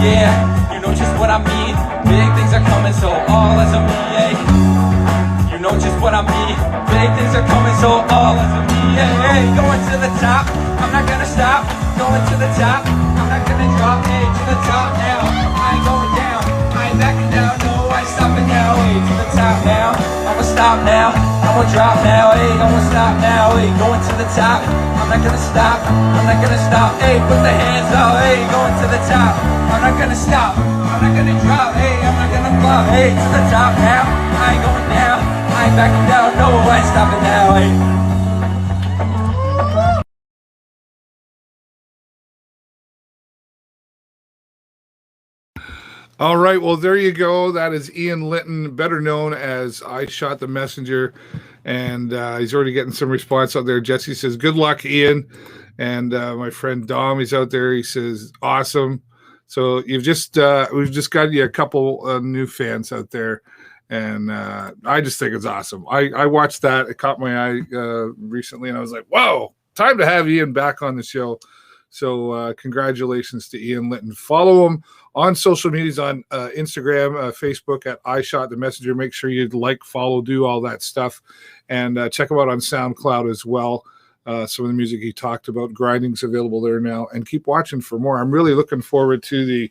Yeah, you know just what I mean. Big things are coming, so all eyes on me, yeah. You know just what I mean. Big things are coming, so all eyes on me, yeah. Hey, going to the top, I'm not gonna stop. Going to the top, I'm not gonna drop. Hey, to the top now, I ain't going down. I ain't backing down, no, I ain't stopping now. Hey, to the top now, I'ma stop now. I'ma drop now, hey, I'ma stop now. Hey, going to the top, I'm not gonna stop. I'm not gonna stop. Hey, put the hands up, hey, going to the top. I'm not gonna stop. I'm not gonna drop. Hey, I'm not gonna flop. Hey, to the top now. I ain't going down. I ain't backing down. No, I ain't stopping now. Hey. All right, well, there you go. That is Ian Linton, better known as I Shot the Messenger, and he's already getting some response out there. Jesse says, good luck, Ian. And my friend Dom, he's out there. He says, awesome. So we've just got you a couple new fans out there, and I just think it's awesome. I watched that. It caught my eye recently, and I was like, whoa, time to have Ian back on the show. So congratulations to Ian Linton. Follow him on social medias, on Instagram, Facebook at I Shot the Messenger. Make sure you like, follow, do all that stuff. And check him out on SoundCloud as well. Some of the music he talked about, grinding's available there now. And keep watching for more. I'm really looking forward to the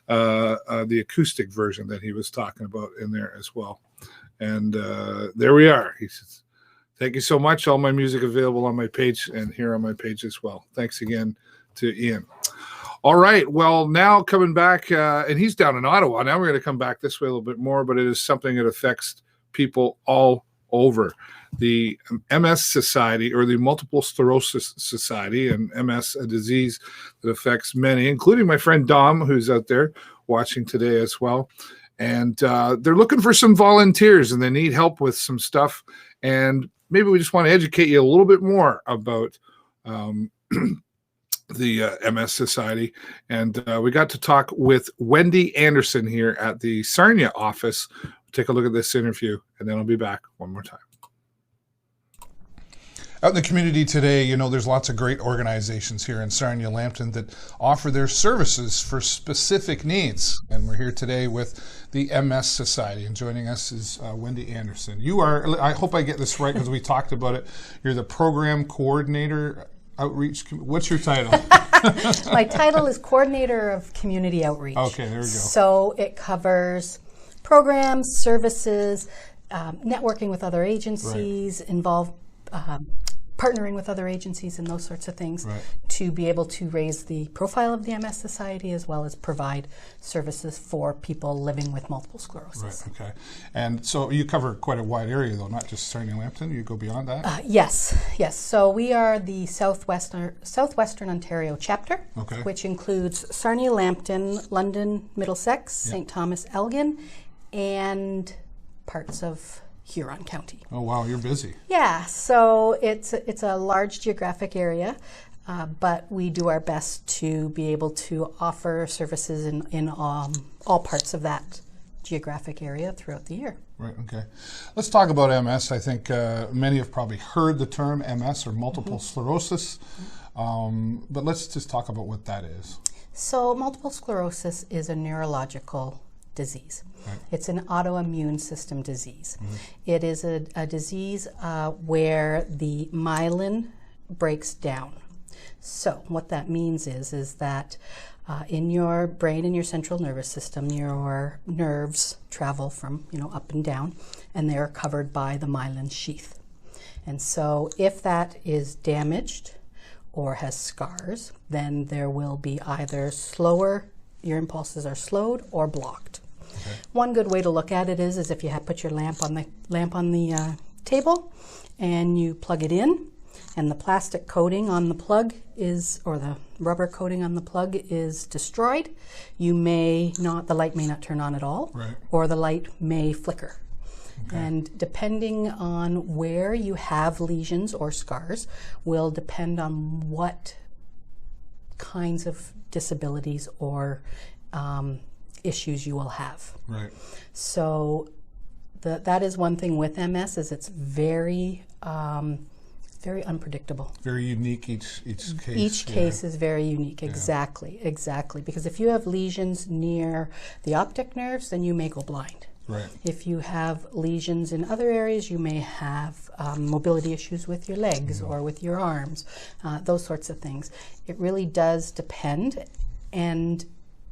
acoustic version that he was talking about in there as well. And there we are. He says, thank you so much. All my music available on my page and here on my page as well. Thanks again to Ian. All right. Well, now coming back, and he's down in Ottawa. Now we're going to come back this way a little bit more, but it is something that affects people all over. The MS Society, or the Multiple Sclerosis Society, and MS, a disease that affects many, including my friend Dom, who's out there watching today as well. And they're looking for some volunteers, and they need help with some stuff. And maybe we just want to educate you a little bit more about the MS Society. And we got to talk with Wendi Anderson here at the Sarnia office. Take a look at this interview, and then I'll be back one more time. Out in the community today, you know, there's lots of great organizations here in Sarnia-Lambton that offer their services for specific needs. And we're here today with the MS Society, and joining us is Wendi Anderson. You are, I hope I get this right because we talked about it, you're the program coordinator, outreach. What's your title? My title is Coordinator of Community Outreach. Okay, there we go. So it covers programs, services, networking with other agencies, partnering with other agencies and those sorts of things to be able to raise the profile of the MS Society, as well as provide services for people living with multiple sclerosis. Right, okay. And so you cover quite a wide area, though, not just Sarnia-Lambton. You go beyond that? Yes. So we are the Southwestern Ontario chapter, which includes Sarnia-Lambton, London, Middlesex, St. Thomas, Elgin, and parts of Huron County. Oh wow, you're busy. Yeah, so it's a large geographic area, but we do our best to be able to offer services in all parts of that geographic area throughout the year. Right, okay. Let's talk about MS. I think many have probably heard the term MS, or multiple sclerosis, but let's just talk about what that is. So multiple sclerosis is a neurological disease. Right. It's an autoimmune system disease. It is a disease where the myelin breaks down. So what that means is that in your brain and your central nervous system, your nerves travel from up and down, and they're covered by the myelin sheath. And so if that is damaged or has scars, then there will be either your impulses are slowed or blocked. Okay. One good way to look at it is if you put your lamp on the table and you plug it in, and the plastic coating on the plug is, or the rubber coating on the plug is destroyed, the light may not turn on at all, right. or the light may flicker. Okay. And depending on where you have lesions or scars will depend on what kinds of disabilities or issues you will have. Right. So that is one thing with MS, is it's very very unpredictable. Very unique each case. Each case is very unique. Yeah. Exactly. Because if you have lesions near the optic nerves, then you may go blind. Right. If you have lesions in other areas, you may have mobility issues with your legs or with your arms, those sorts of things. It really does depend, and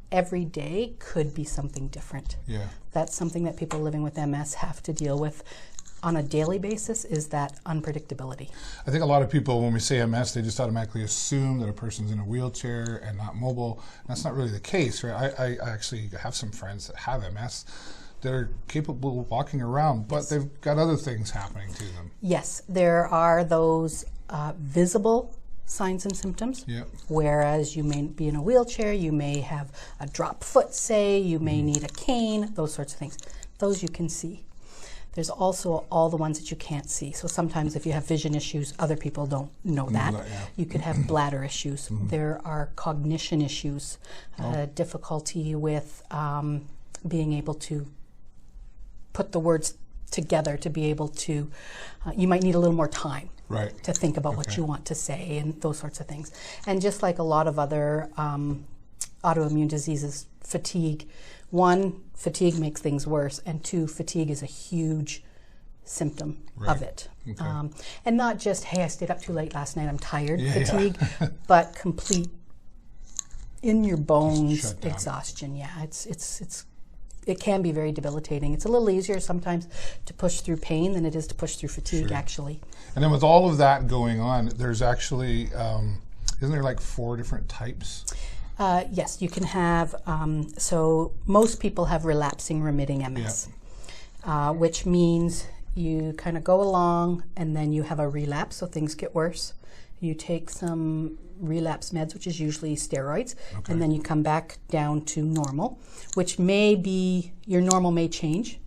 every day could be something different. Yeah. That's something that people living with MS have to deal with on a daily basis, is that unpredictability. I think a lot of people, when we say MS, they just automatically assume that a person's in a wheelchair and not mobile. That's not really the case, right? I actually have some friends that have MS that are capable of walking around, but they've got other things happening to them. Yes, there are those visible signs and symptoms, whereas you may be in a wheelchair, you may have a drop foot, say, you may need a cane, those sorts of things. Those you can see. There's also all the ones that you can't see. So sometimes if you have vision issues, other people don't know that. You could have bladder issues. There are cognition issues, difficulty with being able to put the words together to be able to, you might need a little more time to think about what you want to say and those sorts of things. And just like a lot of other autoimmune diseases, fatigue, one, fatigue makes things worse, and two, fatigue is a huge symptom of it. And not just, hey, I stayed up too late last night, I'm tired, fatigue, but complete in your bones exhaustion. It can be very debilitating. It's a little easier sometimes to push through pain than it is to push through fatigue, actually. And then with all of that going on, there's actually, isn't there like 4 different types? Yes, you can have, so most people have relapsing remitting MS, which means you kind of go along and then you have a relapse, so things get worse. You take some relapse meds, which is usually steroids, and then you come back down to normal, which may be, your normal may change.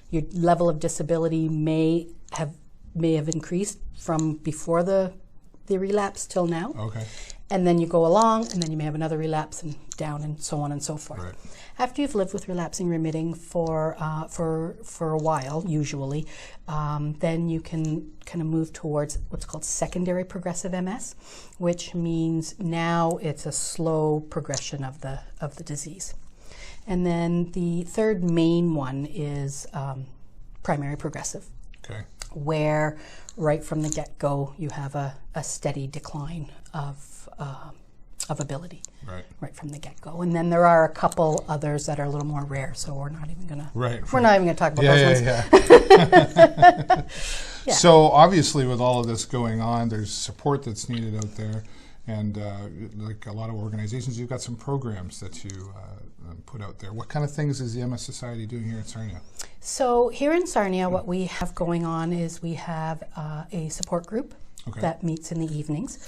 Your level of disability may have increased from before the relapse till now. And then you go along, and then you may have another relapse and down, and so on and so forth. After you've lived with relapsing remitting for a while, usually, then you can kind of move towards what's called secondary progressive MS, which means now it's a slow progression of the disease. And then the third main one is primary progressive, where right from the get-go you have a steady decline of ability right from the get-go. And then there are a couple others that are a little more rare, so we're not even gonna talk about those ones. So obviously with all of this going on, there's support that's needed out there, and like a lot of organizations, you've got some programs that you put out there. What kind of things is the MS Society doing here at Sarnia? So here in Sarnia, what we have going on is we have a support group that meets in the evenings.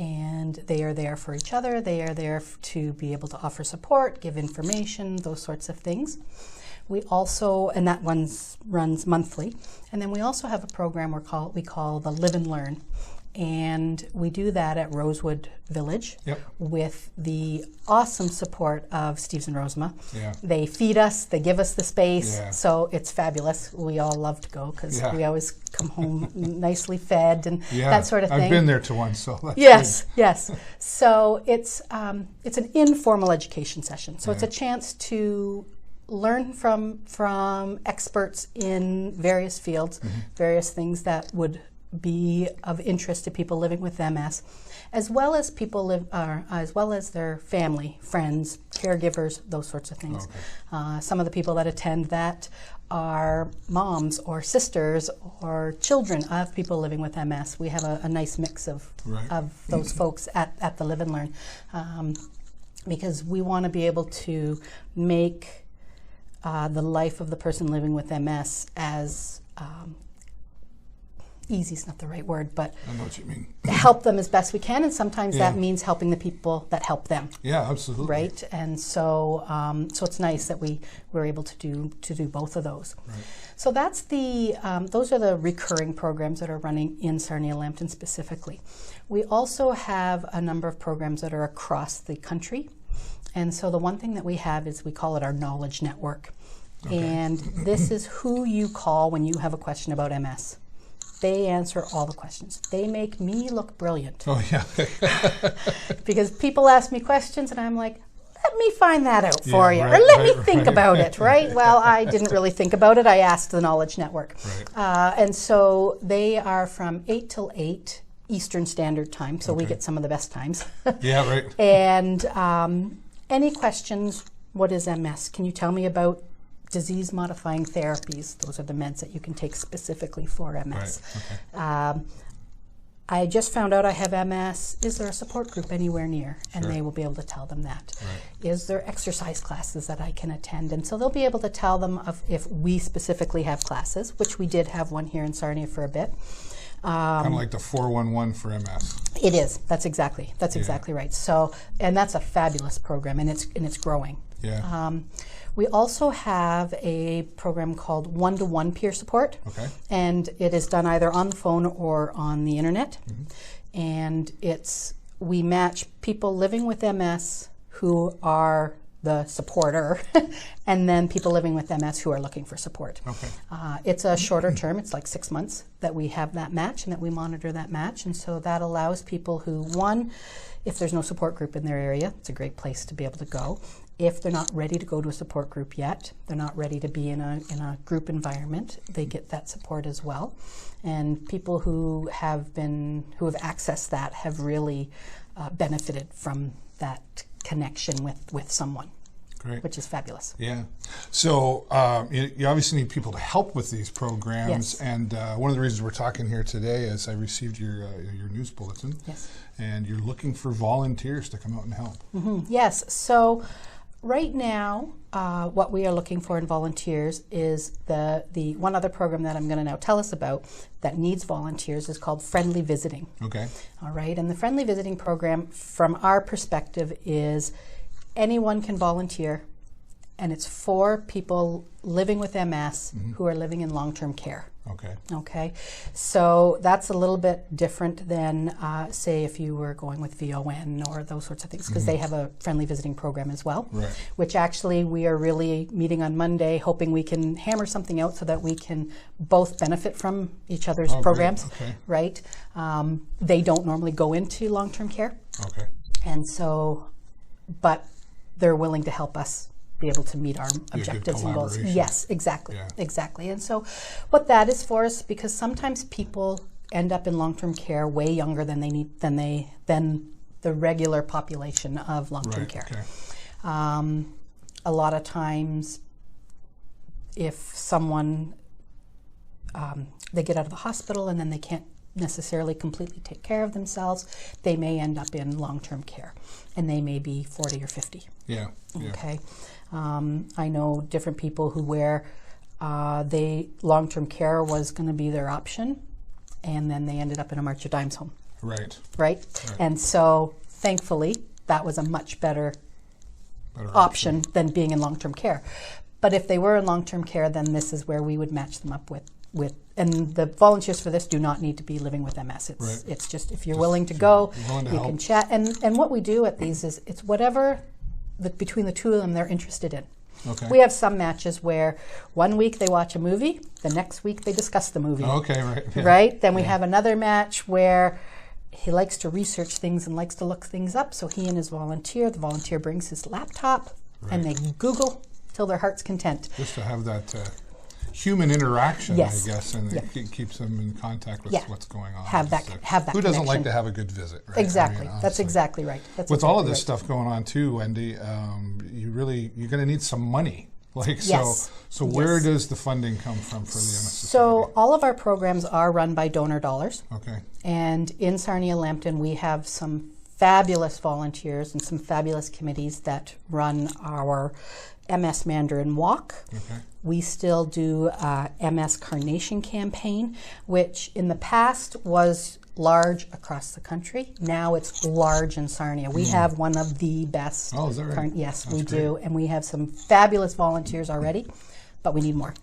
And they are there for each other. They are there to be able to offer support, give information, those sorts of things. We also, and that one runs monthly. And then we also have a program we call the Live and Learn. And we do that at Rosewood Village with the awesome support of Steves and Rosema. They feed us, they give us the space, so it's fabulous. We all love to go because we always come home nicely fed and that sort of thing. I've been there to one, so that's yes. So it's an informal education session. So it's a chance to learn from experts in various fields, various things that would be of interest to people living with MS, as well as as well as their family, friends, caregivers, those sorts of things. Some of the people that attend that are moms or sisters or children of people living with MS. We have a nice mix of those folks at the Live and Learn, because we want to be able to make the life of the person living with MS easy's not the right word, but I know what you mean. help them as best we can, and sometimes that means helping the people that help them. Yeah, absolutely. Right, and so so it's nice that we're able to do both of those. Right. So that's those are the recurring programs that are running in Sarnia-Lambton specifically. We also have a number of programs that are across the country, and so the one thing that we have is we call it our knowledge network. Okay. And this is who you call when you have a question about MS. They answer all the questions. They make me look brilliant. Oh, yeah. Because people ask me questions and I'm like, let me find that out for you. Or let me think about it, right? Well, I didn't really think about it. I asked the Knowledge Network. Right. And so they are from 8 till 8 Eastern Standard Time. So we get some of the best times. Yeah, right. And any questions, what is MS? Can you tell me about disease-modifying therapies? Those are the meds that you can take specifically for MS. Right. Okay. I just found out I have MS. Is there a support group anywhere near? And they will be able to tell them that. Right. Is there exercise classes that I can attend? And so they'll be able to tell them if we specifically have classes, which we did have one here in Sarnia for a bit. Kind of like the 411 for MS. It is. That's exactly right. So, and that's a fabulous program, and it's growing. Yeah. We also have a program called one-to-one peer support, and it is done either on the phone or on the internet. Mm-hmm. And we match people living with MS who are the supporter, and then people living with MS who are looking for support. Okay. It's a shorter term. It's like 6 months that we have that match and that we monitor that match. And so that allows people who, one, if there's no support group in their area, it's a great place to be able to go. If they're not ready to go to a support group yet, they're not ready to be in a group environment, they get that support as well. And people who have accessed that have really benefited from that connection with someone. Great. Which is fabulous. Yeah. So you obviously need people to help with these programs. Yes. And one of the reasons we're talking here today is I received your news bulletin. Yes. And you're looking for volunteers to come out and help. Mm-hmm. Yes. So right now, what we are looking for in volunteers is the one other program that I'm going to now tell us about that needs volunteers is called Friendly Visiting. Okay. All right. And the Friendly Visiting program, from our perspective, is anyone can volunteer, and it's for people living with MS who are living in long-term care. Okay. Okay. So that's a little bit different than, say, if you were going with VON or those sorts of things, because they have a friendly visiting program as well, which actually we are really meeting on Monday, hoping we can hammer something out so that we can both benefit from each other's programs, right? They don't normally go into long-term care. Okay. And so, but they're willing to help us be able to meet our objectives and goals. Yes, exactly, exactly. And so what that is for us, because sometimes people end up in long-term care way younger than they need, than the regular population of long-term care. Okay. A lot of times, if someone, they get out of the hospital and then they can't necessarily completely take care of themselves, they may end up in long-term care, and they may be 40 or 50. Yeah. Okay. I know different people who where long-term care was going to be their option, and then they ended up in a March of Dimes home. Right. And so, thankfully, that was a much better option than being in long-term care. But if they were in long-term care, then this is where we would match them up with and the volunteers for this do not need to be living with MS. It's just if you're willing to go, you can chat. And what we do at these is it's whatever between the two of them they're interested in. Okay. We have some matches where 1 week they watch a movie, the next week they discuss the movie. Okay, right. Yeah. Right? Then we have another match where he likes to research things and likes to look things up, so he and the volunteer brings his laptop and they Google till their heart's content. Just to have that human interaction, I guess, and it keeps them in contact with what's going on. Have that Who doesn't like to have a good visit, right? Exactly. I mean, that's exactly right. With all of this stuff going on too, Wendi, you're going to need some money. So where does the funding come from for the MS Society? So all of our programs are run by donor dollars. Okay. And in Sarnia-Lambton, we have some fabulous volunteers and some fabulous committees that run our MS Mandarin Walk. Okay. We still do MS Carnation campaign, which in the past was large across the country. Now it's large in Sarnia. We have one of the best. Oh, is that right? Yes, That's we great. do. And we have some fabulous volunteers already, but we need more.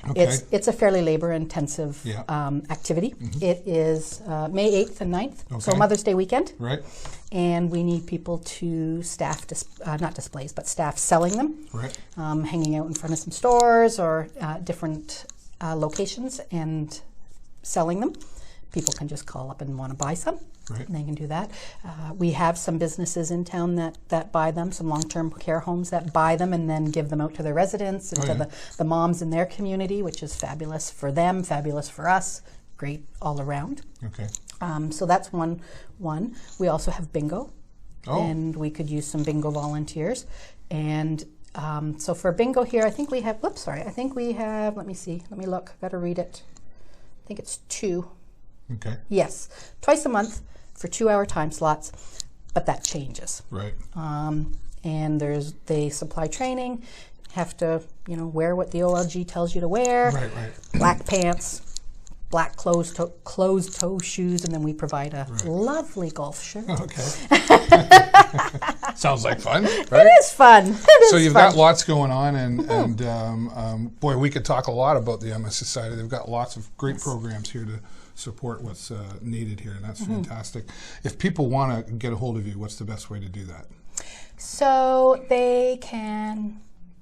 Okay. It's a fairly labor-intensive Yeah. activity. It is May 8th and 9th, so Okay. Mother's Day weekend. Right. And we need people to staff, not displays, but staff selling them, Right. hanging out in front of some stores or different locations and selling them. People can just call up and want to buy some. Right. And they can do that. We have some businesses in town that buy them, some long-term care homes that buy them and then give them out to their residents and to the moms in their community, which is fabulous for them, fabulous for us, great all around. Okay. So that's one. We also have bingo, Oh. and we could use some bingo volunteers. And so for bingo here, I think we have, let me see, let me look, I've got to read it. I think it's 2. Okay. Yes, twice a month for 2-hour time slots, but that changes. Right. And they supply training, have to wear what the OLG tells you to wear. Right. Right. Black pants, black closed toe shoes, and then we provide a lovely golf shirt. Okay. Sounds like fun, right? It is fun. So you've got lots going on, and boy, we could talk a lot about the MS Society. They've got lots of great programs here to support what's needed here, and that's fantastic. If people want to get a hold of you, what's the best way to do that? So they can,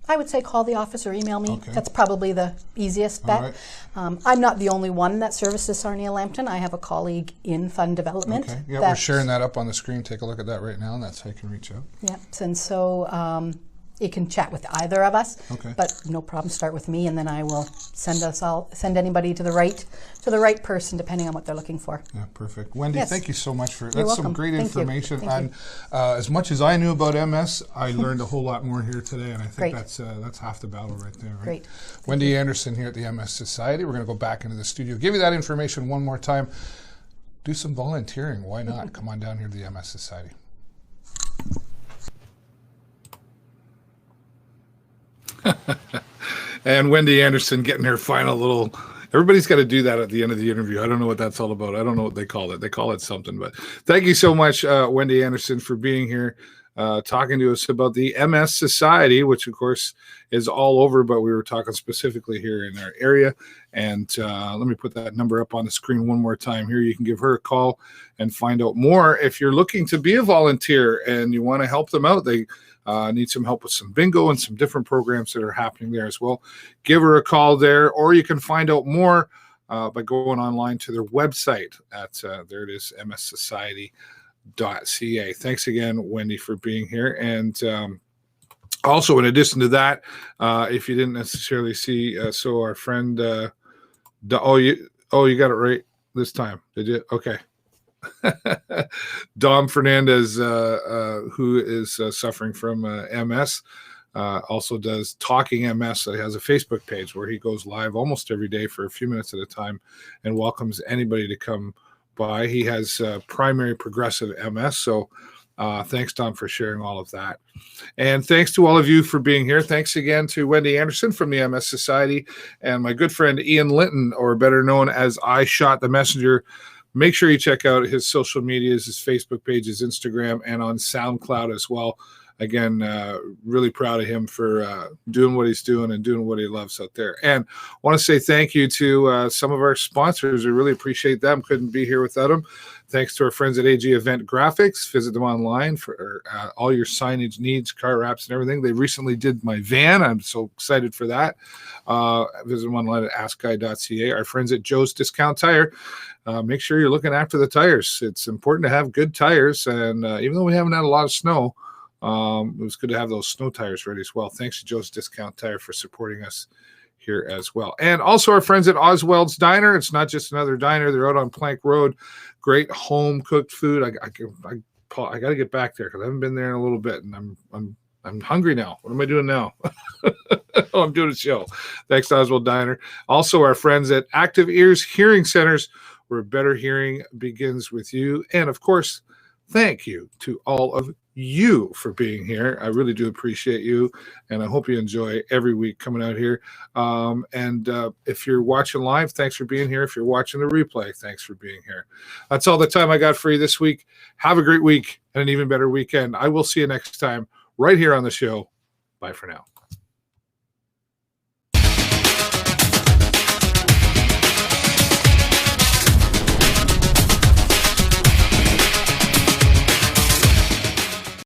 I would say, call the office or email me. Okay. That's probably the easiest bet. All right. I'm not the only one that services Sarnia-Lambton. I have a colleague in fund development. Okay. Yeah, we're sharing that up on the screen. Take a look at that right now, and that's how you can reach out. Yeah, and so you can chat with either of us. Okay. But no problem. Start with me, and then I will send anybody to the right person, depending on what they're looking for. Yeah, perfect. Wendi, Yes. thank you so much for You're that's welcome. some great Thank you. information. Thank And as much as I knew about MS, I learned a whole lot more here today, and I think Great. that's half the battle right there. Right? Great. Wendi Anderson here at the MS Society. We're going to go back into the studio, give you that information one more time. Do some volunteering. Why not? Come on down here to the MS Society. And Wendi Anderson getting her final little. Everybody's got to do that at the end of the interview. I don't know what that's all about. I don't know what they call it. They call it something. But thank you so much, Wendi Anderson, for being here, talking to us about the MS Society, which, of course, is all over. But we were talking specifically here in our area. And let me put that number up on the screen one more time here. You can give her a call and find out more. If you're looking to be a volunteer and you want to help them out, they need some help with some bingo and some different programs that are happening there as well. Give her a call there, or you can find out more by going online to their website at, there it is, mssociety.ca. Thanks again, Wendi, for being here. And also, in addition to that, if you didn't necessarily see, so our friend, you got it right this time, did you? Okay. Dom Fernandez, who is suffering from MS, also does Talking MS. He has a Facebook page where he goes live almost every day for a few minutes at a time and welcomes anybody to come by. He has primary progressive MS, so thanks, Dom, for sharing all of that. And thanks to all of you for being here. Thanks again to Wendi Anderson from the MS Society and my good friend Ian Linton, or better known as I Shot the Messenger. Make sure you check out his social medias, his Facebook page, his Instagram, and on SoundCloud as well. Again, really proud of him for doing what he's doing and doing what he loves out there. And I want to say thank you to some of our sponsors. We really appreciate them. Couldn't be here without them. Thanks to our friends at AG Event Graphics. Visit them online for all your signage needs, car wraps, and everything. They recently did my van. I'm so excited for that. Visit them online at askguy.ca. Our friends at Joe's Discount Tire. Make sure you're looking after the tires. It's important to have good tires. And even though we haven't had a lot of snow, it was good to have those snow tires ready as well. Thanks to Joe's Discount Tire for supporting us here as well. And also our friends at Oswald's Diner. It's not just another diner. They're out on Plank Road. Great home cooked food. I got to get back there because I haven't been there in a little bit, and I'm hungry now. What am I doing now? Oh, I'm doing a show. Thanks to Oswald Diner. Also our friends at Active Ears Hearing Centers, where better hearing begins with you. And of course, thank you to all of you for being here. I really do appreciate you, and I hope you enjoy every week coming out here. And if you're watching live, thanks for being here. If you're watching the replay, thanks for being here. That's all the time I got for you this week. Have a great week and an even better weekend. I will see you next time right here on the show. Bye for now.